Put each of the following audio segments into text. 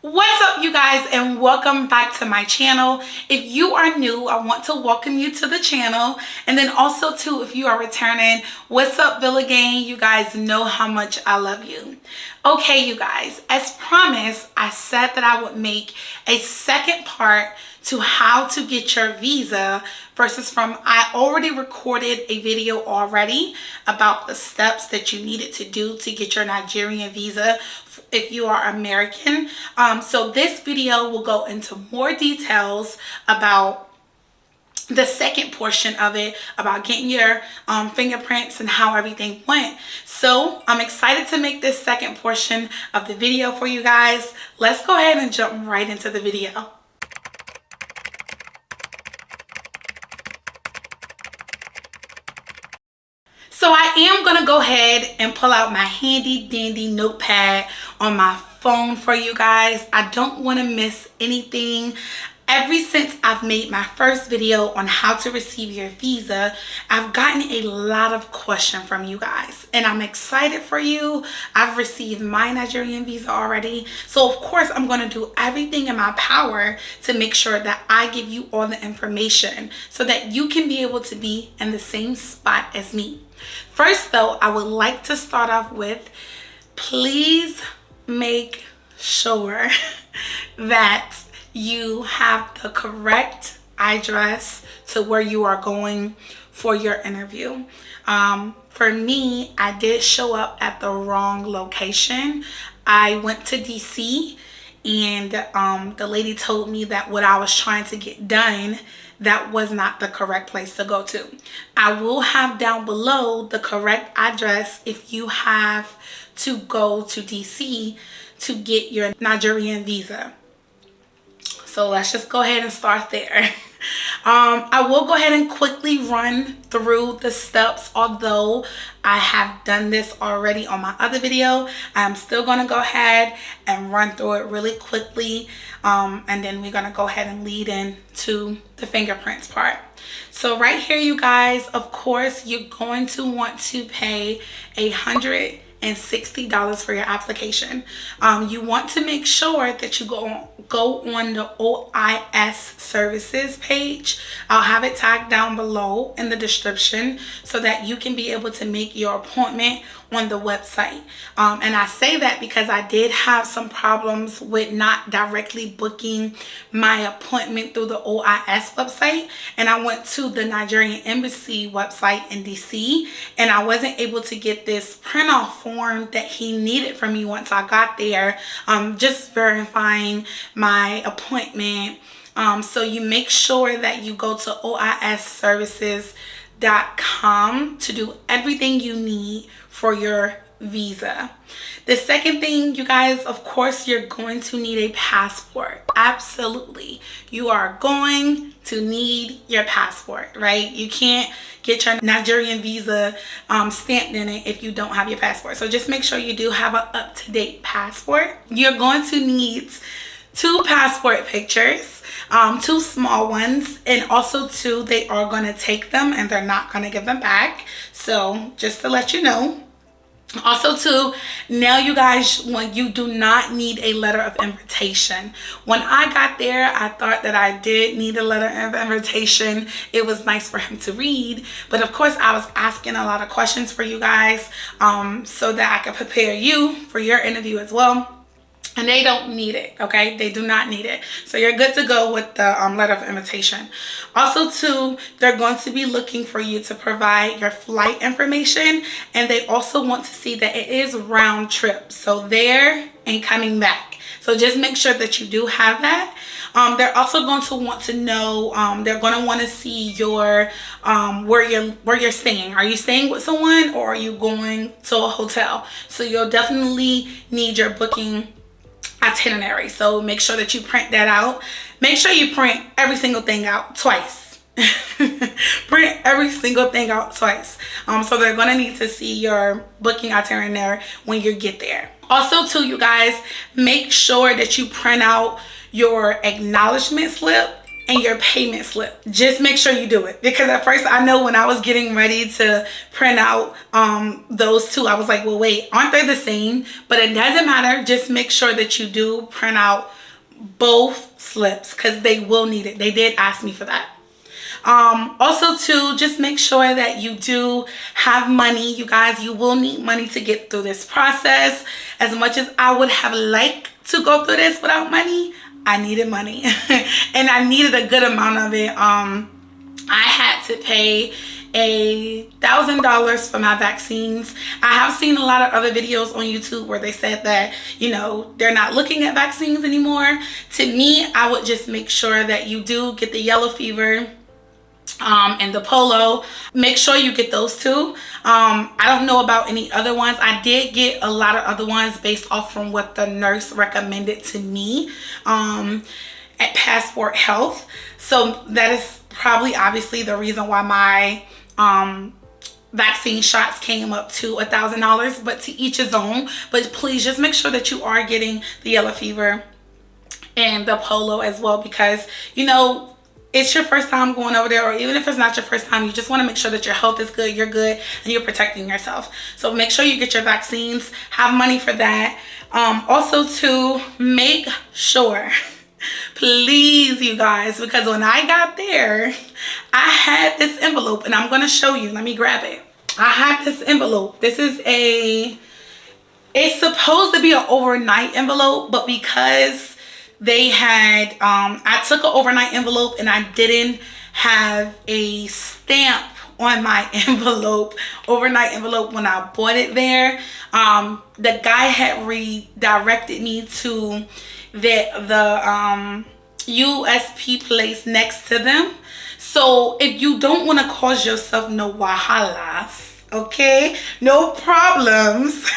What's up, you guys, and welcome back to my channel. If you are new, I want to welcome you to the channel, and then also too, if you are returning, what's up, Villa Gaaannggg? You guys know how much I love you. Okay, you guys, as promised, I said that I would make a second part to how to get your visa versus from I already recorded a video already about the steps that you needed to do to get your Nigerian visa if you are American. So this video will go into more details about the second portion of it, about getting your fingerprints and how everything went. So I'm excited to make this second portion of the video for you guys. Let's go ahead and jump right into the video. So I am going to go ahead and pull out my handy dandy notepad on my phone for you guys. I don't want to miss anything. Ever since I've made my first video on how to receive your visa, I've gotten a lot of questions from you guys, and I'm excited for you. I've received my Nigerian visa already, so of course I'm going to do everything in my power to make sure that I give you all the information so that you can be able to be in the same spot as me. First though, I would like to start off with, please make sure that you have the correct address to where you are going for your interview. For me, I did show up at the wrong location. I went to DC, and the lady told me that what I was trying to get done, that was not the correct place to go to. I will have down below the correct address if you have to go to DC to get your Nigerian visa. So let's just go ahead and start there. I will go ahead and quickly run through the steps. Although I have done this already on my other video, I'm still going to go ahead and run through it really quickly. And then we're going to go ahead and lead into the fingerprints part. So right here, you guys, of course, you're going to want to pay $160 for your application. You want to make sure that you go on the OIS services page. I'll have it tagged down below in the description so that you can be able to make your appointment on the website. And I say that because I did have some problems with not directly booking my appointment through the OIS website, and I went to the Nigerian embassy website in DC, and I wasn't able to get this print-off form that he needed from me once I got there, just verifying my appointment. So you make sure that you go to 𝐽𝐤𝐤𝐿.com to do everything you need for your visa. The second thing, you guys, of course, you're going to need a passport. Absolutely. You are going to need your passport, right? You can't get your Nigerian visa stamped in it if you don't have your passport. So just make sure you do have an up-to-date passport. You're going to need 2 passport pictures, 2 small ones, and also 2, they are going to take them and they're not going to give them back. So just to let you know. Also too, now you guys, when you do not need a letter of invitation. When I got there, I thought that I did need a letter of invitation. It was nice for him to read, but of course I was asking a lot of questions for you guys so that I could prepare you for your interview as well. And they don't need it, okay? They do not need it. So you're good to go with the letter of invitation. Also too, they're going to be looking for you to provide your flight information, and they also want to see that it is round trip, so there and coming back. So just make sure that you do have that. They're also going to want to know, they're going to want to see your where you're staying. Are you staying with someone, or are you going to a hotel? So you'll definitely need your booking itinerary, so make sure that you print that out. Make sure you print every single thing out twice. Print every single thing out twice. So they're going to need to see your booking itinerary when you get there. Also too, you guys, make sure that you print out your acknowledgement slip and your payment slip. Just make sure you do it, because at first I know when I was getting ready to print out those two, I was like, well, wait, aren't they the same? But it doesn't matter. Just make sure that you do print out both slips, because they will need it. They did ask me for that. Also too, just make sure that you do have money. You guys, you will need money to get through this process. As much as I would have liked to go through this without money, I needed money and I needed a good amount of it. I had to pay $1,000 for my vaccines. I have seen a lot of other videos on YouTube where they said that, you know, they're not looking at vaccines anymore. To me, I would just make sure that you do get the yellow fever and the polo. Make sure you get those two. I don't know about any other ones. I did get a lot of other ones based off from what the nurse recommended to me at Passport Health. So that is probably obviously the reason why my vaccine shots came up to $1,000, but to each his own. But please just make sure that you are getting the yellow fever and the polo as well, because, you know, it's your first time going over there, or even if it's not your first time, you just want to make sure that your health is good, you're good, and you're protecting yourself. So make sure you get your vaccines, have money for that. Also to make sure, please, you guys, because when I got there, I had this envelope, and I'm going to show you. Let me grab it. I had this envelope. This is it's supposed to be an overnight envelope, but because they had I took an overnight envelope and I didn't have a stamp on my overnight envelope when I bought it there. The guy had redirected me to the USP place next to them. So if you don't want to cause yourself no wahalas, okay, no problems,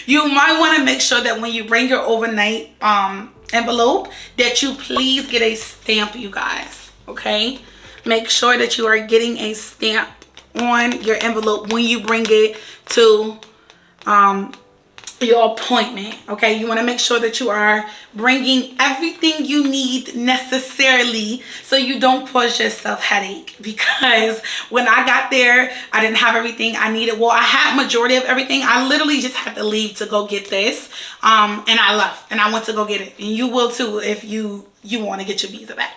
you might want to make sure that when you bring your overnight envelope, that you please get a stamp, you guys. Okay, make sure that you are getting a stamp on your envelope when you bring it to your appointment. Okay, you want to make sure that you are bringing everything you need necessarily, so you don't cause yourself headache. Because when I got there, I didn't have everything I needed. Well, I had majority of everything. I literally just had to leave to go get this, and I left and I went to go get it, and you will too if you want to get your visa back.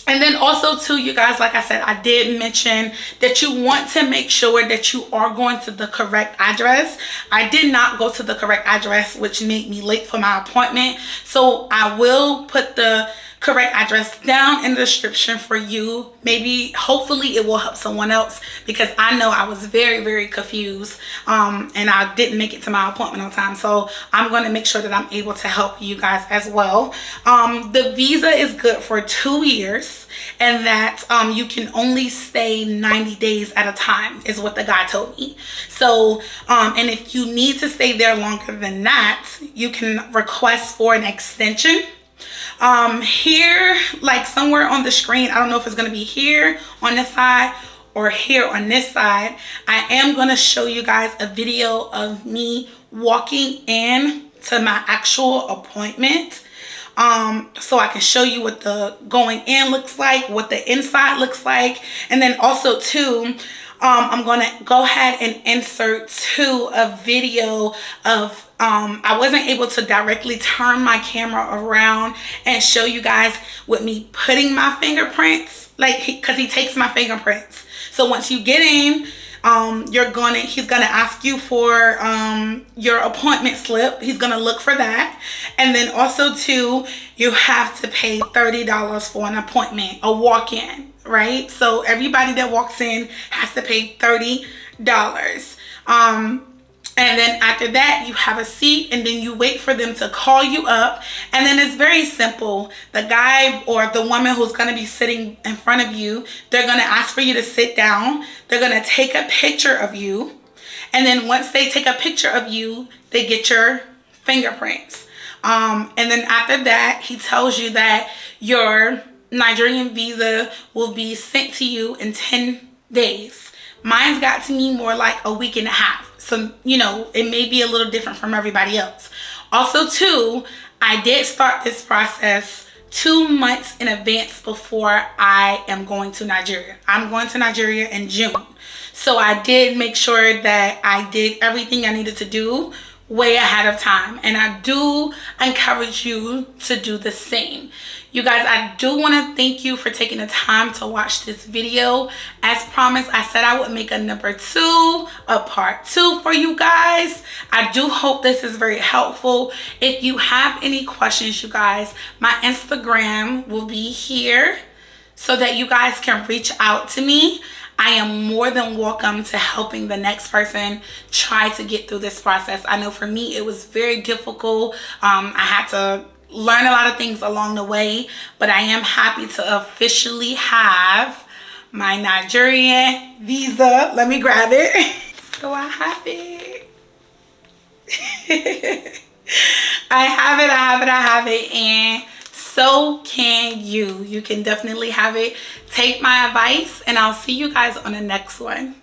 And then also too, you guys, like I said, I did mention that you want to make sure that you are going to the correct address. I did not go to the correct address, which made me late for my appointment. So I will put the correct address down in the description for you. Maybe, hopefully it will help someone else, because I know I was very, very confused and I didn't make it to my appointment on time. So I'm going to make sure that I'm able to help you guys as well. The visa is good for 2 years, and that you can only stay 90 days at a time is what the guy told me. So and if you need to stay there longer than that, you can request for an extension. Here, like somewhere on the screen, I don't know if it's going to be here on this side or here on this side, I am going to show you guys a video of me walking in to my actual appointment, so I can show you what the going in looks like, what the inside looks like. And then also too, I'm going to go ahead and insert too a video of I wasn't able to directly turn my camera around and show you guys with me putting my fingerprints, like because he takes my fingerprints. So once you get in, he's gonna ask you for your appointment slip. He's gonna look for that. And then also too, you have to pay $30 for an appointment, a walk-in, right? So everybody that walks in has to pay $30. And then after that, you have a seat, and then you wait for them to call you up. And then it's very simple. The guy or the woman who's going to be sitting in front of you, they're going to ask for you to sit down. They're going to take a picture of you. And then once they take a picture of you, they get your fingerprints. And then after that, he tells you that your Nigerian visa will be sent to you in 10 days. Mine's got to me more like a week and a half. So, you know, it may be a little different from everybody else. Also, too, I did start this process 2 months in advance before I am going to Nigeria. I'm going to Nigeria in June. So I did make sure that I did everything I needed to do way ahead of time, and I do encourage you to do the same. You guys, I do want to thank you for taking the time to watch this video. As promised, I said I would make a number 2, a part 2 for you guys. I do hope this is very helpful. If you have any questions, you guys, my Instagram will be here so that you guys can reach out to me. I am more than welcome to helping the next person try to get through this process. I know for me, it was very difficult. I had to learn a lot of things along the way, but I am happy to officially have my Nigerian visa. Let me grab it. So I have it. I have it, and so can you. You can definitely have it. Take my advice, and I'll see you guys on the next one.